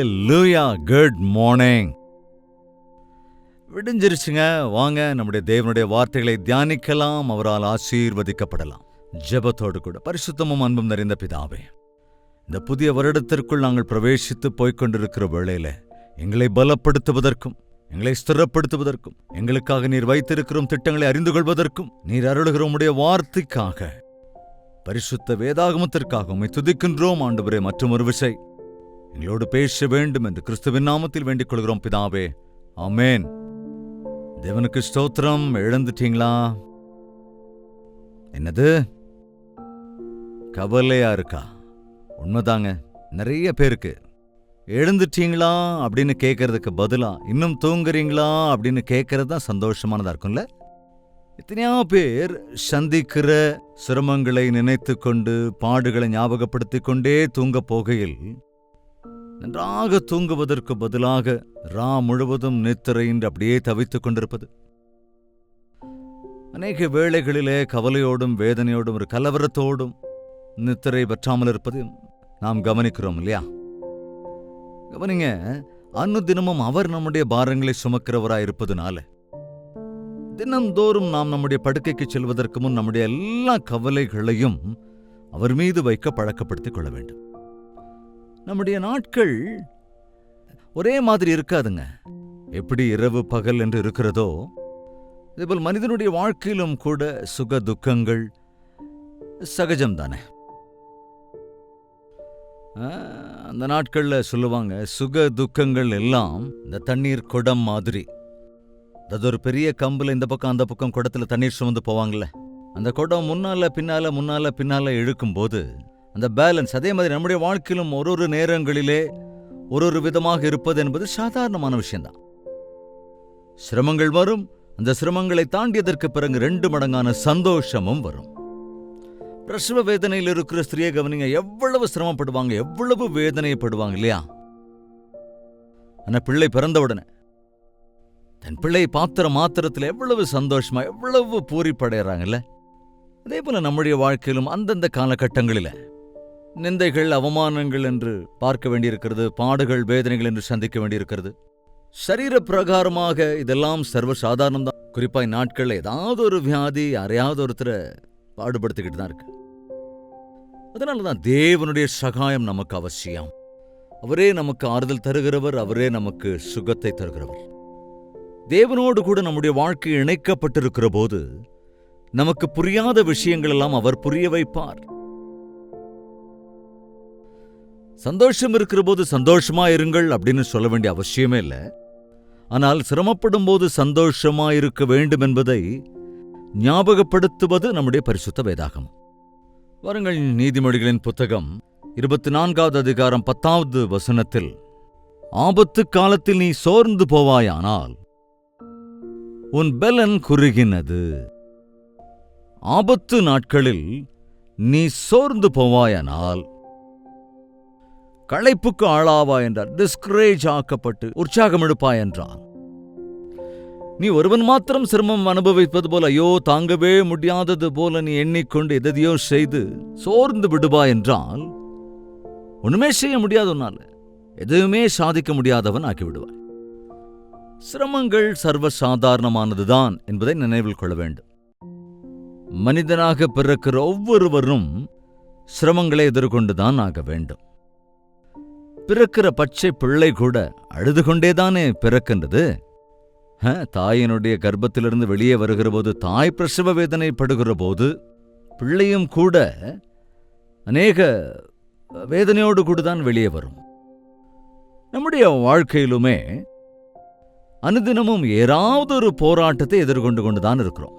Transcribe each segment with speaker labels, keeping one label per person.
Speaker 1: ஹல்லேலூயா. Good morning. விடிஞ்சிருச்சுங்க. வாங்க நம்முடைய தேவனுடைய வார்த்தைகளை தியானிக்கலாம், அவரால் ஆசீர்வதிக்கப்படலாம். ஜெபத்தோடு கூட. பரிசுத்தமும் அன்பும் நிறைந்த பிதாவே, இந்த புதிய வருடத்திற்குள் நாங்கள் பிரவேசித்து போய்கொண்டிருக்கிற வேளையில எங்களை பலப்படுத்துவதற்கும் எங்களை ஸ்திரப்படுத்துவதற்கும் எங்களுக்காக நீர் வைத்திருக்கிற திட்டங்களை அறிந்து கொள்வதற்கும் நீர் அருளுகிற உம்முடைய வார்த்தைக்காக பரிசுத்த வேதாகமத்திற்காக உம்மை துதிக்கின்றோம் ஆண்டவரே. மற்றும் ஒரு விசை எங்களோடு பேச வேண்டும் என்று கிறிஸ்துவின் நாமத்தில் வேண்டிக் கொள்கிறோம் பிதாவே. ஆமென். தேவனுக்கு ஸ்தோத்திரம். எழுந்துட்டீங்களா? என்னது கவலையா இருக்கா? உண்மைதாங்க, நிறைய பேருக்கு. எழுந்துட்டீங்களா அப்படின்னு கேட்கறதுக்கு பதிலா இன்னும் தூங்குறீங்களா அப்படின்னு கேட்கறது தான் சந்தோஷமானதா இருக்கும்ல. எத்தனையோ பேர் சந்திக்கிற சிரமங்களை நினைத்து கொண்டு பாடுகளை ஞாபகப்படுத்திக் கொண்டே தூங்க போகையில் நன்றாக தூங்குவதற்கு பதிலாக ரா முழுவதும் நித்திரையின்றி அப்படியே தவித்துக் கொண்டிருப்பது, அநேக வேளைகளிலே கவலையோடும் வேதனையோடும் ஒரு கலவரத்தோடும் நித்திரை பற்றாமல் இருப்பது நாம் கவனிக்கிறோம் இல்லையா? கவனிங்க, அனுதினமும் அவர் நம்முடைய பாரங்களை சுமக்கிறவராயிருப்பதுனால தினந்தோறும் நாம் நம்முடைய படுக்கைக்கு செல்வதற்கு முன் நம்முடைய எல்லா கவலைகளையும் அவர் மீது வைக்க பழக்கப்படுத்திக் கொள்ள வேண்டும். நம்முடைய நாட்கள் ஒரே மாதிரி இருக்காதுங்க. எப்படி இரவு பகல் என்று இருக்கிறதோ இதேபோல் மனிதனுடைய வாழ்க்கையிலும் கூட சுக துக்கங்கள் சகஜம்தானே. அந்த நாட்கள்ல சொல்லுவாங்க, சுக துக்கங்கள் எல்லாம் இந்த தண்ணீர் குடம் மாதிரி. அது ஒரு பெரிய கம்புல இந்த பக்கம் அந்த பக்கம் குடத்துல தண்ணீர் சுமந்து போவாங்கல்ல, அந்த குடம் முன்னால பின்னால இழுக்கும் போது அந்த பேலன்ஸ். அதே மாதிரி நம்முடைய வாழ்க்கையிலும் ஒரு நேரங்களிலே ஒரு விதமாக இருப்பது என்பது சாதாரணமான விஷயம்தான். சிரமங்கள் வரும். அந்த சிரமங்களை தாண்டியதற்கு பிறகு 2 மடங்கான சந்தோஷமும் வரும். பிரசவ வேதனையில் இருக்கிற ஸ்திரியை கவனிங்க, எவ்வளவு சிரமப்படுவாங்க, எவ்வளவு வேதனைப்படுவாங்க இல்லையா? ஆனா பிள்ளை பிறந்த உடனே தன் பிள்ளை பாத்திர மாத்திரத்தில் எவ்வளவு சந்தோஷமா, எவ்வளவு பூரிப்படைகிறாங்கல்ல. அதே போல நம்முடைய வாழ்க்கையிலும் அந்தந்த காலகட்டங்களில் நிந்தைகள் அவமானங்கள் என்று பார்க்க வேண்டியிருக்கிறது, பாடுகள் வேதனைகள் என்று சந்திக்க வேண்டியிருக்கிறது. சரீர பிரகாரமாக இதெல்லாம் சர்வசாதாரணம் தான். குறிப்பாக நாட்கள் ஏதாவது ஒரு வியாதி யாரையாவது ஒருத்தரை பாடுபடுத்திக்கிட்டு தான் இருக்கு. அதனாலதான் தேவனுடைய சகாயம் நமக்கு அவசியம். அவரே நமக்கு ஆறுதல் தருகிறவர், அவரே நமக்கு சுகத்தை தருகிறவர். தேவனோடு கூட நம்முடைய வாழ்க்கை இணைக்கப்பட்டிருக்கிற போது நமக்கு புரியாத விஷயங்கள் எல்லாம் அவர் புரிய வைப்பார். சந்தோஷம் இருக்கிற போது சந்தோஷமா இருங்கள் அப்படின்னு சொல்ல வேண்டிய அவசியமே இல்லை. ஆனால் சிரமப்படும் போது சந்தோஷமா இருக்க வேண்டும் என்பதை ஞாபகப்படுத்துவது நம்முடைய பரிசுத்த வேதாகமம். வாருங்கள், நீதிமொழிகளின் புத்தகம் 24வது அதிகாரம் 10வது வசனத்தில், ஆபத்து காலத்தில் நீ சோர்ந்து போவாயானால் உன் பெலன் குறுகினது. ஆபத்து நாட்களில் நீ சோர்ந்து போவாயானால் களைப்புக்கு ஆளாவா என்றார். டிஸ்கரேஜ் ஆக்கப்பட்டு உற்சாகம் எடுப்பாய் என்றார். நீ ஒருவன் மாத்திரம் சிரமம் அனுபவிப்பது போல, ஐயோ தாங்கவே முடியாதது போல நீ எண்ணிக்கொண்டு எதையோ செய்து சோர்ந்து விடுவாய் என்றால் ஒண்ணுமே செய்ய முடியாது, உன்னால எதுவுமே சாதிக்க முடியாதவன் ஆக்கிவிடுவாய். சிரமங்கள் சர்வசாதாரணமானதுதான் என்பதை நினைவில் கொள்ள வேண்டும். மனிதனாக பிறக்கிற ஒவ்வொருவரும் சிரமங்களை எதிர்கொண்டுதான் ஆக வேண்டும். பிறக்கிற பச்சை பிள்ளை கூட அழுது கொண்டேதானே பிறக்கின்றது. தாயினுடைய கர்ப்பத்திலிருந்து வெளியே வருகிற போது, தாய் பிரசவ வேதனைப்படுகிற போது பிள்ளையும் கூட அநேக வேதனையோடு கூட தான் வெளியே வரும். நம்முடைய வாழ்க்கையிலுமே அனுதினமும் ஏதாவது ஒரு போராட்டத்தை எதிர்கொண்டு கொண்டுதான் இருக்கிறோம்.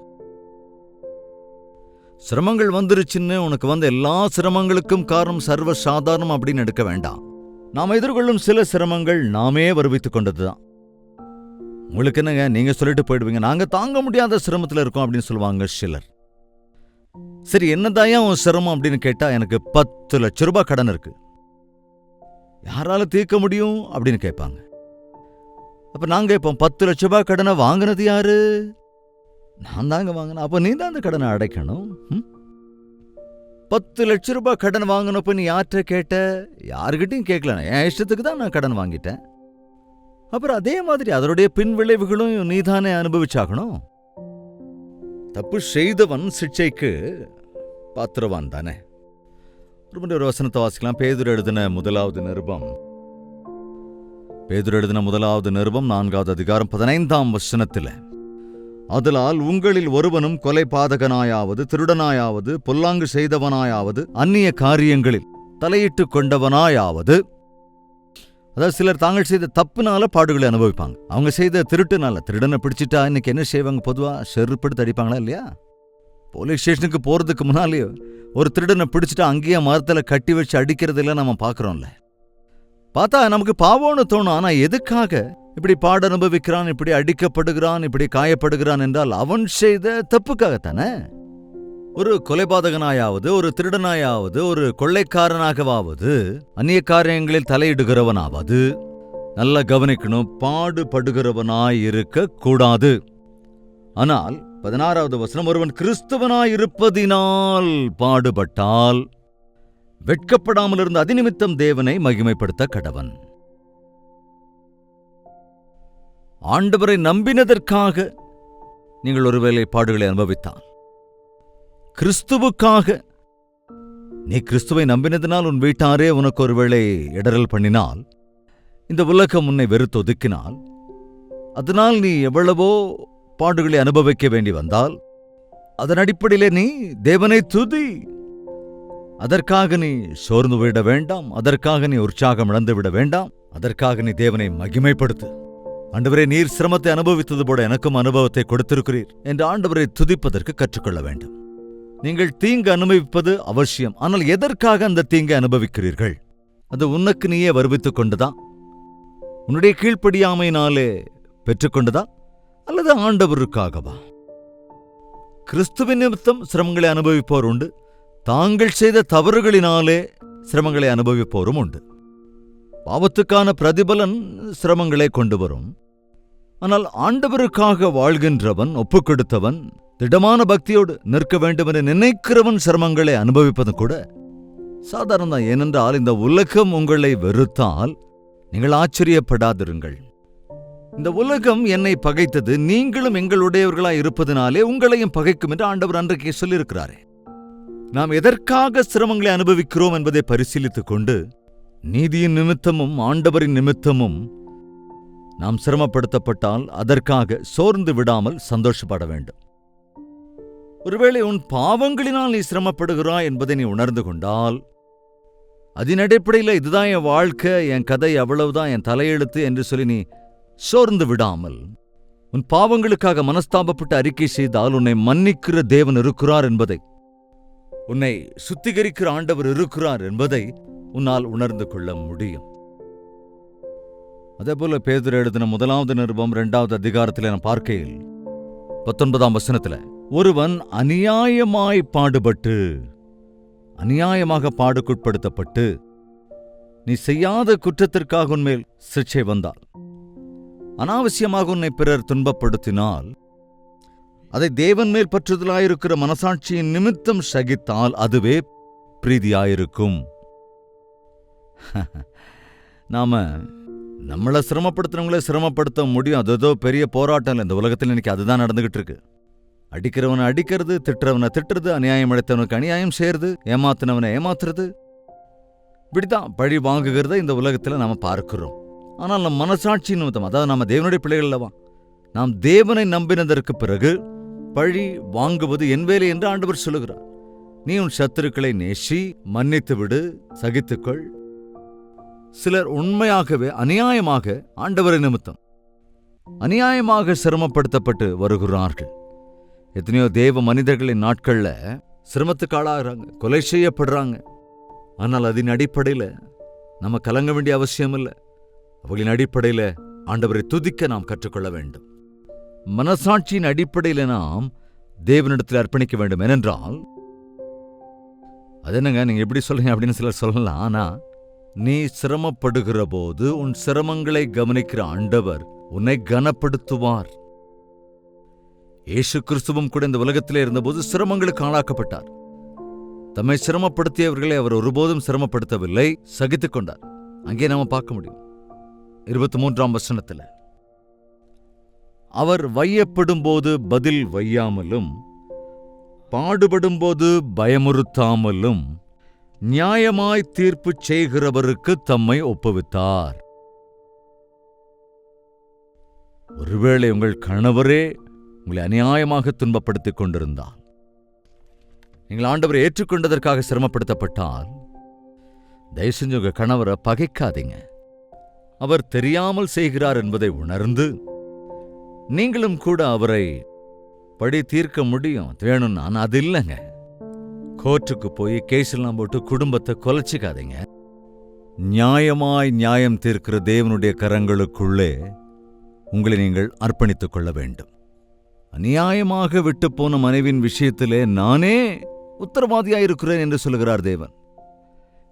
Speaker 1: சிரமங்கள் வந்துருச்சுன்னு உனக்கு வந்த எல்லா சிரமங்களுக்கும் காரணம் சர்வசாதாரணம் அப்படின்னு எடுக்க வேண்டாம். நாம் எதிர்கொள்ளும் சில சிரமங்கள் நாமே வருவித்துக் கொண்டதுதான். உங்களுக்கு என்னங்க, நீங்க சொல்லிட்டு போயிடுவீங்க, நாங்க தாங்க முடியாத சிரமத்தில் இருக்கோம் அப்படின்னு சொல்லுவாங்க சிலர். சரி, என்னதாயா உன் சிரமம் அப்படின்னு கேட்டா, எனக்கு 10 லட்சம் ரூபாய் கடன் இருக்கு, யாரால தீர்க்க முடியும் அப்படின்னு கேட்பாங்க. அப்ப நாங்க இப்போ 10 லட்சம் ரூபாய் கடனை வாங்கினது யாரு? நான் தாங்க வாங்கினேன். அப்ப நீ தான் அந்த கடனை அடைக்கணும். 10 லட்சம் ரூபாய் கடன் வாங்கினப்ப நீ யார்கிட்ட கேட்ட? யாருகிட்டையும் கேட்கல, என் இஷ்டத்துக்கு தான் நான் கடன் வாங்கிட்டேன். அப்புறம் அதே மாதிரி அதனுடைய பின் விளைவுகளும் நீதானே அனுபவிச்சாகணும். தப்பு செய்தவன் சிக்ஷைக்கு பாத்திரவான் தானே. ஒரு வசனத்தை வாசிக்கலாம். பேதுரு எழுதின முதலாவது நிருபம் 4வது அதிகாரம் 15ஆம் வசனத்தில், அதலால் உங்களில் ஒருவனும் கொலைபாதகனாயாவது, திருடனாயாவது, பொல்லாங்கு செய்தவனாயாவது, அந்நிய காரியங்களில் தலையிட்டு கொண்டவனாயாவது, அதாவது சிலர் தாங்கள் செய்த தப்புனால பாடுகளை அனுபவிப்பாங்க. அவங்க செய்த திருட்டுனால, திருடனை பிடிச்சிட்டா இன்னைக்கு என்ன செய்வாங்க? பொதுவா செருப்படுத்து அடிப்பாங்களா இல்லையா? போலீஸ் ஸ்டேஷனுக்கு போறதுக்கு முன்னாலேயோ ஒரு திருடனை பிடிச்சிட்டா அங்கேயே மரத்துல கட்டி வச்சு அடிக்கிறதெல்லாம் நம்ம பாக்குறோம்ல. பார்த்தா நமக்கு பாவம்னு தோணும். ஆனா எதுக்காக இப்படி பாடு அனுபவிக்கிறான், இப்படி அடிக்கப்படுகிறான், இப்படி காயப்படுகிறான் என்றால் அவன் செய்த தப்புக்காகத்தானே. ஒரு கொலைபாதகனாயாவது, ஒரு திருடனாயாவது, ஒரு கொள்ளைக்காரனாகவாவது, அந்நிய காரியங்களில் தலையிடுகிறவனாவது, நல்லா கவனிக்கணும், பாடுபடுகிறவனாயிருக்க கூடாது. ஆனால் 16வது வசனம், ஒருவன் கிறிஸ்தவனாயிருப்பதினால் பாடுபட்டால் வெட்கப்படாமல் இருந்த அதிநிமித்தம் தேவனை மகிமைப்படுத்த கடவன். ஆண்டவரை நம்பினதற்காக நீங்கள் ஒருவேளை பாடுகளை அனுபவித்தால், கிறிஸ்துவுக்காக நீ கிறிஸ்துவை நம்பினதினால் உன் வீட்டாரே உனக்கு ஒருவேளை இடரல் பண்ணினால், இந்த உலகம் உன்னை வெறுத்து ஒதுக்கினால், அதனால் நீ எவ்வளவோ பாடுகளை அனுபவிக்க வேண்டி வந்தால், அதன் அடிப்படையிலே நீ தேவனை துதி. அதற்காக நீ சோர்ந்து விட வேண்டாம், அதற்காக நீ உற்சாகம் இழந்து விட வேண்டாம், அதற்காக நீ தேவனை மகிமைப்படுத்து. ஆண்டவரே, நீர் சிரமத்தை அனுபவித்தது போல எனக்கும் அனுபவத்தை கொடுத்திருக்கிறீர் என்று ஆண்டவரை துதிப்பதற்கு கற்றுக்கொள்ள வேண்டும். நீங்கள் தீங்கு அனுபவிப்பது அவசியம். ஆனால் எதற்காக அந்த தீங்கை அனுபவிக்கிறீர்கள்? அது உனக்கு நீயே வருவித்துக் கொண்டதா? உன்னுடைய கீழ்ப்படியாமையினாலே பெற்றுக்கொண்டதா? அல்லது ஆண்டவருக்காகவா? கிறிஸ்துவின் நிமித்தம் சிரமங்களை அனுபவிப்போர் உண்டு, தாங்கள் செய்த தவறுகளினாலே சிரமங்களை அனுபவிப்போரும் உண்டு. பாவத்துக்கான பிரதிபலன் சிரமங்களை கொண்டு வரும். ஆனால் ஆண்டவருக்காக வாழ்கின்றவன், ஒப்புக்கொடுத்தவன், திடமான பக்தியோடு நிற்க வேண்டும் என நினைக்கிறவன் சிரமங்களை அனுபவிப்பது கூட சாதாரணம். ஏனென்றால் இந்த உலகம் உங்களை வெறுத்தால் நீங்கள் ஆச்சரியப்படாதிருங்கள். இந்த உலகம் என்னை பகைத்தது, நீங்களும் எங்களுடையவர்களாய் இருப்பதனாலே உங்களையும் பகைக்கும் என்று ஆண்டவர் அன்றைக்கே சொல்லியிருக்கிறாரே. நாம் எதற்காக சிரமங்களை அனுபவிக்கிறோம் என்பதை பரிசீலித்துக் கொண்டு, நீதியின் நிமித்தமும் ஆண்டவரின் நிமித்தமும் நாம் சிரமப்படுத்தப்பட்டால் அதற்காக சோர்ந்து விடாமல் சந்தோஷப்பட வேண்டும். ஒருவேளை உன் பாவங்களினால் நீ சிரமப்படுகிறாய் என்பதை நீ உணர்ந்து கொண்டால், அதன் அடிப்படையில் இதுதான் என் வாழ்க்கை, என் கதை, அவ்வளவுதான் என் தலையெழுத்து என்று சொல்லி நீ சோர்ந்து விடாமல், உன் பாவங்களுக்காக மனஸ்தாபப்பட்டு அறிக்கை செய்தால் உன்னை மன்னிக்கிற தேவன் இருக்கிறார் என்பதை, உன்னை சுத்திகரிக்கிற ஆண்டவர் இருக்கிறார் என்பதை உன்னால் உணர்ந்து கொள்ள முடியும். அதேபோல பேதுரு எழுதின முதலாவது நிருபம் 2வது அதிகாரத்தில் நான் பார்க்கையில் 19ஆம் வசனத்தில், ஒருவன் அநியாயமாய் பாடுபட்டு, அநியாயமாக பாடுக்குட்படுத்தப்பட்டு, நீ செய்யாத குற்றத்திற்காக உன்மேல் சிக்ஷை வந்தால், அனாவசியமாக உன்னை பிறர் துன்பப்படுத்தினால், அதை தேவன் மேல் பற்றுதலாயிருக்கிற மனசாட்சியின் நிமித்தம் சகித்தால் அதுவே பிரீதியாயிருக்கும். நாம நம்மளை சிரமப்படுத்துறவங்களே சிரமப்படுத்த முடியும். அதோ பெரிய போராட்டம் இல்லை இந்த உலகத்தில். இன்னைக்கு அதுதான் நடந்துகிட்டு இருக்கு. அடிக்கிறவனை அடிக்கிறது, திட்டுறவனை திட்டுறது, அநியாயம் அடைத்தவனுக்கு அநியாயம் செய்யறது, ஏமாத்தினவனை ஏமாத்துறது, இப்படித்தான் பழி வாங்குகிறத இந்த உலகத்தில் நாம பார்க்கிறோம். ஆனால் நம் மனசாட்சி நிமித்தம், அதாவது நம்ம தேவனுடைய பிள்ளைகள் அல்லவா, நாம் தேவனை நம்பினதற்கு பிறகு பழி வாங்குவது என் வேலை என்று ஆண்டவர் சொல்லுகிறார். நீ உன் சத்துருக்களை நேசி, மன்னித்து விடு, சகித்துக்கொள். சிலர் உண்மையாகவே அநியாயமாக ஆண்டவரை நிமித்தம் அநியாயமாக சிரமப்படுத்தப்பட்டு வருகிறார்கள். எத்தனையோ தேவ மனிதர்களின் நாட்கள்ல சிரமத்துக்கு ஆளாகிறாங்க, கொலை செய்யப்படுறாங்க. ஆனால் அதன் அடிப்படையில் நம்ம கலங்க வேண்டிய அவசியம் இல்லை. அவர்களின் அடிப்படையில் ஆண்டவரை துதிக்க நாம் கற்றுக்கொள்ள வேண்டும். மனசாட்சியின் அடிப்படையில் நாம் தேவனிடத்தில் அர்ப்பணிக்க வேண்டும். ஏனென்றால் அது என்னங்க நீங்க எப்படி சொல்றீங்க அப்படின்னு சிலர் சொல்லலாம். ஆனா நீ சிரமப்படுகிற போது உன் சிரமங்களை கவனிக்கிற ஆண்டவர் உன்னை கனப்படுத்துவார். இயேசு கிறிஸ்துவும் கூட இந்த உலகத்திலே இருந்தபோது சிரமங்களுக்கு ஆளாக்கப்பட்டார். தம்மை சிரமப்படுத்தியவர்களை அவர் ஒருபோதும் சிரமப்படுத்தவில்லை, சகித்துக் கொண்டார். அங்கே நாம பார்க்க முடியும் 23ஆம் வசனத்துல, அவர் வையப்படும்போது பதில் வையாமலும் பாடுபடும்போது பயமுறுத்தாமலும் நியாயமாய் தீர்ப்பு செய்கிறவருக்கு தம்மை ஒப்புவித்தார். ஒருவேளை உங்கள் கணவரே உங்களை அநியாயமாக துன்பப்படுத்திக் கொண்டிருந்தால், நீங்கள் ஆண்டவரை ஏற்றுக்கொண்டதற்காக சிரமப்படுத்தப்பட்டால், தயவு செஞ்சு உங்க கணவரை பகைக்காதீங்க. அவர் தெரியாமல் செய்கிறார் என்பதை உணர்ந்து நீங்களும் கூட அவரை பழி தீர்க்க முடியும் வேணும்னா. ஆனா அது இல்லைங்க. கோர்ட்டுக்கு போய் கேஸெல்லாம் போட்டு குடும்பத்தை கொலைச்சிக்காதீங்க. நியாயமாய் நியாயம் தீர்க்கிற தேவனுடைய கரங்களுக்குள்ளே உங்களை நீங்கள் அர்ப்பணித்துக் கொள்ள வேண்டும். அநியாயமாக விட்டு போன மனைவியின் விஷயத்திலே நானே உத்தரவாதியாயிருக்கிறேன் என்று சொல்லுகிறார் தேவன்.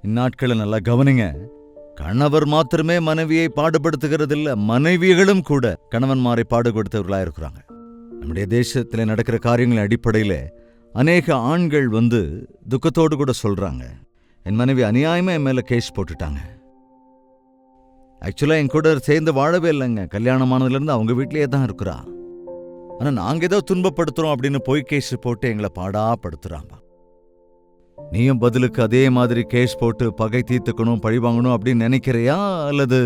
Speaker 1: இந்நாட்களை நல்லா கவனிங்க. கணவர் மாத்திரமே மனைவியை பாடுபடுத்துகிறதில்ல, மனைவிகளும் கூட கணவன்மாரை பாடுபடுத்தவர்களாயிருக்கிறாங்க. நம்முடைய தேசத்தில் நடக்கிற காரியங்களின் அடிப்படையில் அநேக ஆண்கள் துக்கத்தோடு கூட சொல்றாங்க, என் மனைவி அநியாயமா என் மேல கேஸ் போட்டுட்டாங்க. ஆக்சுவலா என் கூட சேர்ந்து வாழவே இல்லைங்க, கல்யாணமானதுலேருந்து அவங்க வீட்டிலேயே தான் இருக்கிறா. ஆனா நாங்க ஏதோ துன்பப்படுத்துறோம் அப்படின்னு போய் கேஸ் போட்டு எங்களை பாடாப்படுத்துறாங்க. நீயும் பதிலுக்கு அதே மாதிரி கேஸ் போட்டு பகை தீர்த்துக்கணும், பழி வாங்கணும் அப்படின்னு நினைக்கிறையா? அல்லது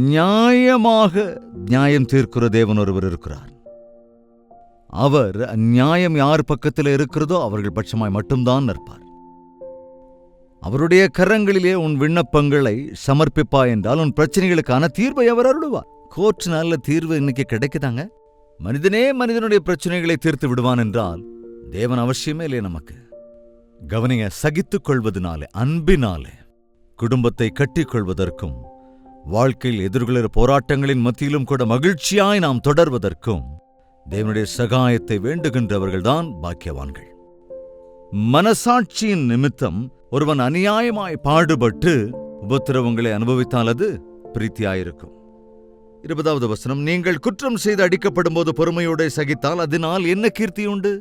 Speaker 1: நியாயமாக நியாயம் தீர்க்கிற தேவன் ஒருவர் இருக்கிறார். அவர் நியாயம் யார் பக்கத்தில் இருக்கிறதோ அவர்கள் பட்சமாய் மட்டும்தான் நிற்பார். அவருடைய கரங்களிலே உன் விண்ணப்பங்களை சமர்ப்பிப்பா என்றால் உன் பிரச்சனைகளுக்கான தீர்வை அவர் அருளுவார். கோர்ட் நல்ல தீர்வு இன்னைக்கு கிடைக்குதாங்க? மனிதனே மனிதனுடைய பிரச்சனைகளை தீர்த்து விடுவான் என்றால் தேவன் அவசியமே இல்லையே நமக்கு. கவனிங்க, சகித்துக் கொள்வதனாலே, அன்பினாலே குடும்பத்தை கட்டிக்கொள்வதற்கும் வாழ்க்கையில் எதிர்கொள்கிற போராட்டங்களின் மத்தியிலும் கூட மகிழ்ச்சியாய் நாம் தொடர்வதற்கும் தேவனுடைய சகாயத்தை வேண்டுகின்றவர்கள்தான் பாக்கியவான்கள். மனசாட்சியின் நிமித்தம் ஒருவன் அநியாயமாய் பாடுபட்டு உபத்திரவங்களை அனுபவித்தால் அது பிரீத்தியாயிருக்கும். 20வது வசனம், நீங்கள் குற்றம் செய்து அடிக்கப்படும் போது பொறுமையோடு சகித்தால் அதனால் என்ன கீர்த்தி உண்டு?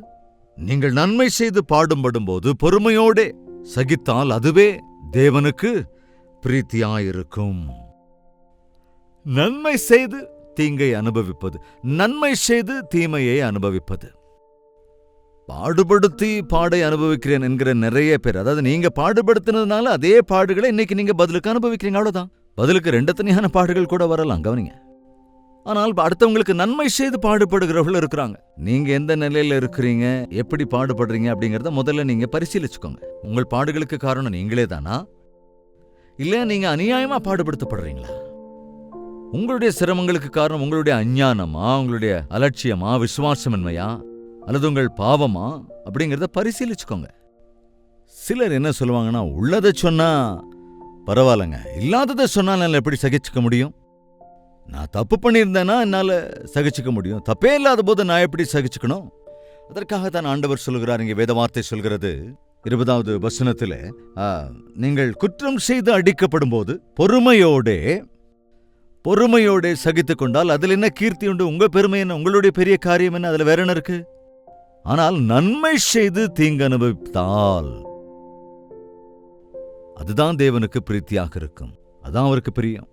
Speaker 1: நீங்கள் நன்மை செய்து பாடுபடும்போது பொறுமையோடே சகித்தால் அதுவே தேவனுக்கு பிரீத்தியாயிருக்கும். நன்மை செய்து தீங்கை அனுபவிப்பது, நன்மை செய்து தீமையை அனுபவிப்பது. பாடுபடுத்தி பாடை அனுபவிக்கிறேன் என்கிற நிறைய பேர், அதாவது நீங்க பாடுபடுத்தினதுனால அதே பாடுகளை இன்னைக்கு நீங்க பதிலுக்கு அனுபவிக்கிறீங்க, அவ்வளவுதான். பதிலுக்கு 2 தனியான பாடுகள் கூட வரலாம், கவனிங்க. ஆனால் அடுத்தவங்களுக்கு நன்மை செய்து பாடுபடுகிறவர்கள் இருக்கிறாங்க. நீங்க எந்த நிலையில இருக்கிறீங்க, எப்படி பாடுபடுறீங்க அப்படிங்கறத முதல்ல நீங்க பரிசீலிச்சுக்கோங்க. உங்கள் பாடுகளுக்கு காரணம் நீங்களே தானா, இல்ல நீங்க அநியாயமா பாடுபடுத்தப்படுறீங்களா? உங்களுடைய சிரமங்களுக்கு காரணம் உங்களுடைய அஞ்ஞானமா, உங்களுடைய அலட்சியமா, விசுவாசமின்மையா, அல்லது உங்கள் பாவமா அப்படிங்கறத பரிசீலிச்சுக்கோங்க. சிலர் என்ன சொல்லுவாங்கன்னா, உள்ளதை சொன்னா பரவாயில்லங்க, இல்லாததை சொன்னா என்னால எப்படி சகிச்சுக்க முடியும்? நான் தப்பு பண்ணியிருந்தேன்னா என்னால சகிச்சுக்க முடியும், தப்பே இல்லாத போது நான் எப்படி சகிச்சுக்கணும்? அதற்காகத்தான் ஆண்டவர் சொல்கிறார், இங்கே வேத வார்த்தை சொல்கிறது 20வது வசனத்தில், நீங்கள் குற்றம் செய்து அடிக்கப்படும் போது பொறுமையோடே சகித்துக் கொண்டால் அதில் என்ன கீர்த்தி உண்டு? உங்க பெருமை என்ன? உங்களுடைய பெரிய காரியம் என்ன? அதுல வேற என்ன இருக்கு? ஆனால் நன்மை செய்து தீங்கு அனுபவித்தால் அதுதான் தேவனுக்கு பிரீத்தியாக இருக்கும், அதான் அவருக்கு பிரியம்.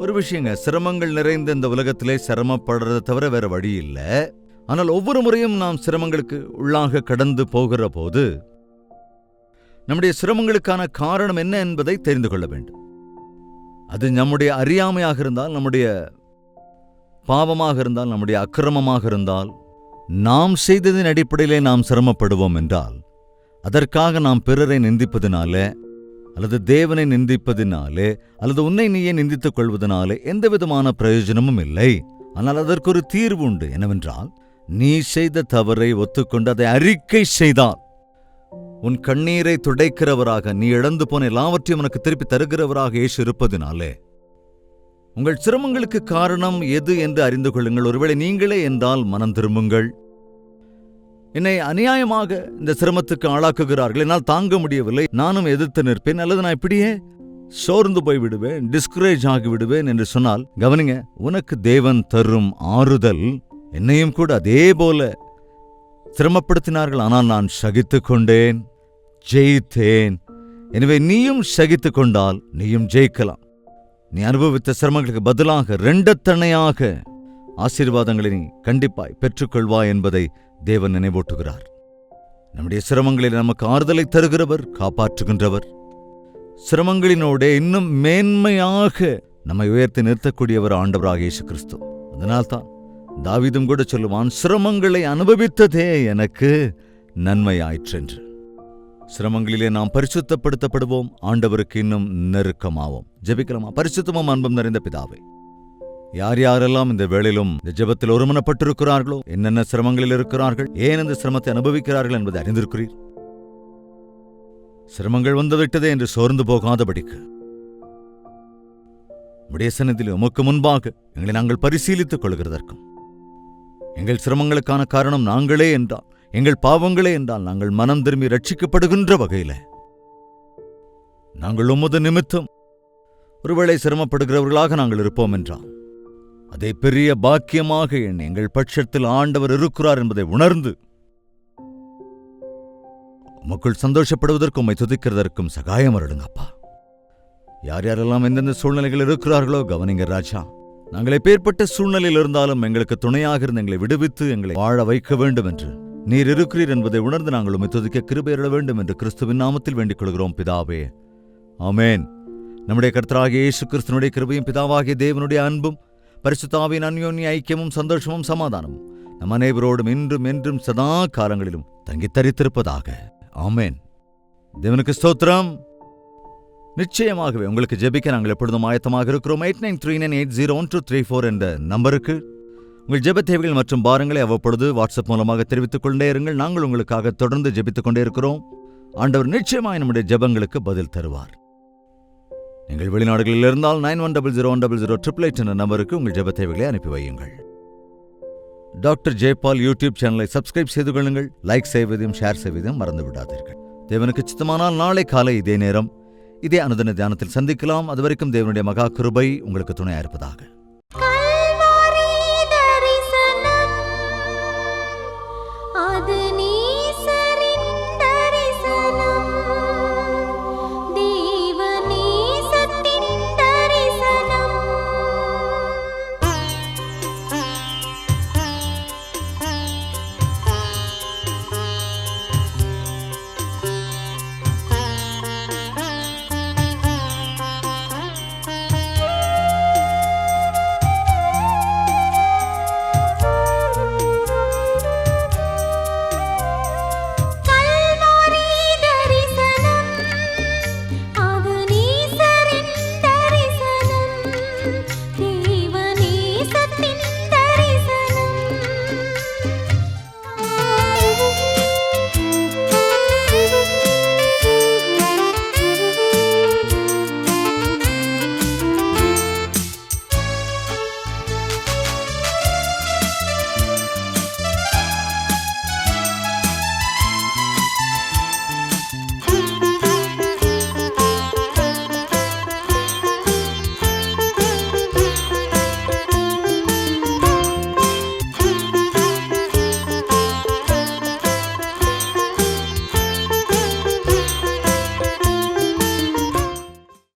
Speaker 1: ஒரு விஷயங்க, சிரமங்கள் நிறைந்த இந்த உலகத்திலே சிரமப்படுறதை தவிர வேற வழி இல்லை. ஆனால் ஒவ்வொரு முறையும் நாம் சிரமங்களுக்கு உள்ளாக கடந்து போகிற போது நம்முடைய சிரமங்களுக்கான காரணம் என்ன என்பதை தெரிந்து கொள்ள வேண்டும். அது நம்முடைய அறியாமையாக இருந்தால், நம்முடைய பாவமாக இருந்தால், நம்முடைய அக்கிரமமாக இருந்தால், நாம் செய்ததின் அடிப்படையிலே நாம் சிரமப்படுவோம் என்றால், அதற்காக நாம் பிறரை நிந்திப்பதினால அல்லது தேவனை நிந்திப்பதினாலே அல்லது உன்னை நீயே நிந்தித்துக் கொள்வதனாலே எந்த விதமான பிரயோஜனமும் இல்லை. ஆனால் அதற்கு ஒரு தீர்வு உண்டு. என்னவென்றால், நீ செய்த தவறை ஒத்துக்கொண்டு அதை அறிக்கை செய்தால் உன் கண்ணீரை துடைக்கிறவராக, நீ இழந்து போன எல்லாவற்றையும் உனக்கு திருப்பி தருகிறவராக இயேசு இருப்பதினாலே உங்கள் சிரமங்களுக்கு காரணம் எது என்று அறிந்து கொள்ளுங்கள். ஒருவேளை நீங்களே என்றால் மனம் திரும்புங்கள். என்னை அநியாயமாக இந்த சிரமத்துக்கு ஆளாக்குகிறார்கள், என்னால் தாங்க முடியவில்லை, நானும் எதிர்த்து நிற்பேன், அல்லது நான் இப்படியே சோர்ந்து போய் விடுவேன், டிஸ்கரேஜ் ஆகி விடுவேன் என்று சொன்னால், கவனிங்க, உனக்கு தேவன் தரும் ஆறுதல், என்னையும் கூட அதே போல சிரமப்படுத்தினார்கள், ஆனால் நான் சகித்துக் கொண்டேன், ஜெயித்தேன். எனவே நீயும் சகித்துக் கொண்டால் நீயும் ஜெயிக்கலாம். நீ அனுபவித்த சிரமங்களுக்கு பதிலாக இரண்டத்தனையாக ஆசீர்வாதங்களை நீ கண்டிப்பாய் பெற்றுக்கொள்வாய் என்பதை தேவன் நினைவூட்டுகிறார். நம்முடைய சிரமங்களில் நமக்கு ஆறுதலை தருகிறவர், காப்பாற்றுகின்றவர். சிரமங்களினோட இன்னும் மேன்மையாக நம்மை உயர்த்தி நிறுத்தக்கூடியவர் ஆண்டவராக இயேசு கிறிஸ்து. அதனால்தான் தாவீதும் கூட சொல்லுவான், சிரமங்களை அனுபவித்ததே எனக்கு நன்மையாயிற்றென்று. சிரமங்களிலே நாம் பரிசுத்தப்படுத்தப்படுவோம், ஆண்டவருக்கு இன்னும் நெருக்கமாவோம். ஜெபிக்கலாமா? பரிசுத்தமும் அன்பும் நிறைந்த பிதாவே, யார் யாரெல்லாம் இந்த வேளையிலும் இந்த ஜெபத்தில் ஒருமனப்பட்டிருக்கிறார்களோ, என்னென்ன சிரமங்களில் இருக்கிறார்கள், ஏன் இந்த சிரமத்தை அனுபவிக்கிறார்கள் என்பதை அறிந்திருக்கிறீர். சிரமங்கள் வந்துவிட்டதே என்று சோர்ந்து போகாதபடிக்கு உம்முடைய சந்நிதியில் உமக்கு முன்பாக எங்களை நாங்கள் பரிசீலித்துக் கொள்கிறதற்கும், எங்கள் சிரமங்களுக்கான காரணம் நாங்களே என்றால், எங்கள் பாவங்களே என்றால், நாங்கள் மனம் திரும்பி ரட்சிக்கப்படுகின்ற வகையில நாங்கள் உமது நிமித்தம் ஒருவேளை சிரமப்படுகிறவர்களாக நாங்கள் இருப்போம் என்றால், அதை பெரிய பாக்கியமாக எங்கள் பட்சத்தில் ஆண்டவர் இருக்கிறார் என்பதை உணர்ந்து உமக்குள் சந்தோஷப்படுவதற்கும் உம்மை துதிக்கிறதற்கும் சகாயம் அருளுங்கப்பா. யார் யாரெல்லாம் எந்தெந்த சூழ்நிலைகள் இருக்கிறார்களோ கவனிங்க ராஜா. நாங்கள் எப்பேற்பட்ட சூழ்நிலையில் இருந்தாலும் எங்களுக்கு துணையாக இருந்து எங்களை விடுவித்து எங்களை வாழ வைக்க வேண்டும் என்று நீர் இருக்கிறீர் என்பதை உணர்ந்து நாங்கள் உம்மை துதிக்க கிருபையிட வேண்டும் என்று கிறிஸ்துவின் நாமத்தில் வேண்டிக் கொள்கிறோம் பிதாவே, ஆமென். நம்முடைய கர்த்தராகிய இயேசு கிறிஸ்துவினுடைய கிருபையும் பிதாவாகிய தேவனுடைய அன்பும் பரிசுத்த ஆவியின் அன்யோன்ய ஐக்கியமும் சந்தோஷமும் சமாதானமும் நம் அனைவரோடும் இன்றும் என்றும் சதா காலங்களிலும் தங்கி தரித்திருப்பதாக. ஆமென். தேவனுக்கு ஸ்தோத்திரம். நிச்சயமாகவே உங்களுக்கு ஜெபிக்க நாங்கள் எப்பொழுதும் ஆயத்தமாக இருக்கிறோம். 8939801234 என்ற நம்பருக்கு உங்கள் ஜெப தேவைகள் மற்றும் பாரங்களை அவ்வப்பொழுது வாட்ஸ்அப் மூலமாக தெரிவித்துக் கொண்டே இருங்கள். நாங்கள் உங்களுக்காக தொடர்ந்து ஜெபித்துக் கொண்டே இருக்கிறோம். ஆண்டவர் நிச்சயமாய் நம்முடைய ஜெபங்களுக்கு பதில் தருவார். நீங்கள் வெளிநாடுகளில் இருந்தால் 9100100888 என்ற நம்பருக்கு உங்கள் ஜெப தேவைகளை அனுப்பி வையுங்கள். டாக்டர் ஜெயபால் யூடியூப் சேனலை சப்ஸ்கிரைப் செய்து கொள்ளுங்கள். லைக் செய்வதையும் ஷேர் செய்வதையும் மறந்து விடாதீர்கள். தேவனுக்கு சித்தமானால் நாளை காலை இதே நேரம் இதே அனுதின தியானத்தில் சந்திக்கலாம். அதுவரைக்கும் தேவனுடைய மகா கிருபை உங்களுக்கு துணையா இருப்பதாக.